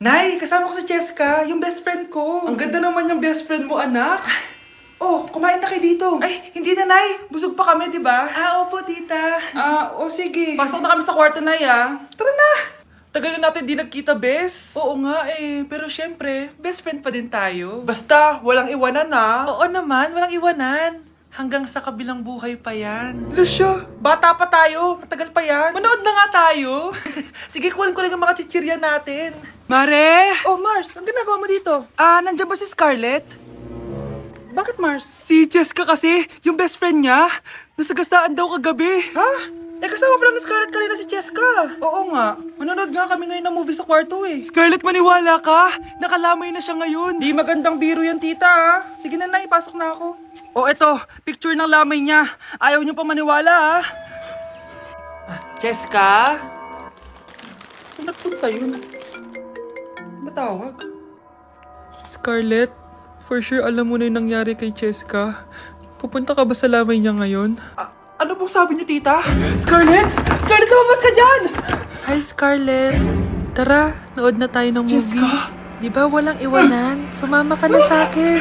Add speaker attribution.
Speaker 1: Nay, kasama ko si Cheska, yung best friend ko.
Speaker 2: Ang ganda naman yung best friend mo, anak.
Speaker 1: Oh, kumain na kayo dito.
Speaker 2: Ay, hindi na, Nay. Busog pa kami, di ba?
Speaker 1: Opo, tita.
Speaker 2: Sige.
Speaker 1: Pasok na kami sa kwarto, Nay,
Speaker 2: Tara na. Tagal na natin di nagkita, bes.
Speaker 1: Oo nga pero syempre, best friend pa din tayo.
Speaker 2: Basta, walang iwanan na.
Speaker 1: Oo naman, walang iwanan. Hanggang sa kabilang buhay pa yan.
Speaker 2: Lusya, bata pa tayo. Matagal pa yan.
Speaker 1: Manood na nga tayo.
Speaker 2: Sige, kunin ko lang ang mga chichirya natin.
Speaker 1: Mare!
Speaker 2: Oh, Mars, ang ginagawa mo dito?
Speaker 1: Nandiyan ba si Scarlett?
Speaker 2: Bakit, Mars?
Speaker 1: Si Cheska kasi, yung best friend niya, nasagasaan daw kagabi.
Speaker 2: Ha? Kasama pala ni Scarlett kanina si Cheska.
Speaker 1: Oo nga, manonood nga kami ngayon ng movie sa kwarto
Speaker 2: Scarlett, maniwala ka. Nakalamay na siya ngayon.
Speaker 1: Di magandang biro yan, tita Sige na, Nay, pasok na ako.
Speaker 2: Oh, eto, picture ng lamay niya. Ayaw niyo pa maniwala,
Speaker 1: Cheska?
Speaker 2: Saan nagpunta yun? Matawag?
Speaker 1: Scarlett, for sure alam mo na yung nangyari kay Cheska. Pupunta ka ba sa lamay niya ngayon?
Speaker 2: Ano pong sabi niyo, tita? Scarlett! Scarlett, lumabas ka dyan!
Speaker 1: Hi, Scarlett. Tara, nood na tayo ng movie.
Speaker 2: Cheska?
Speaker 1: Di ba walang iwanan? Sumama ka na sa akin.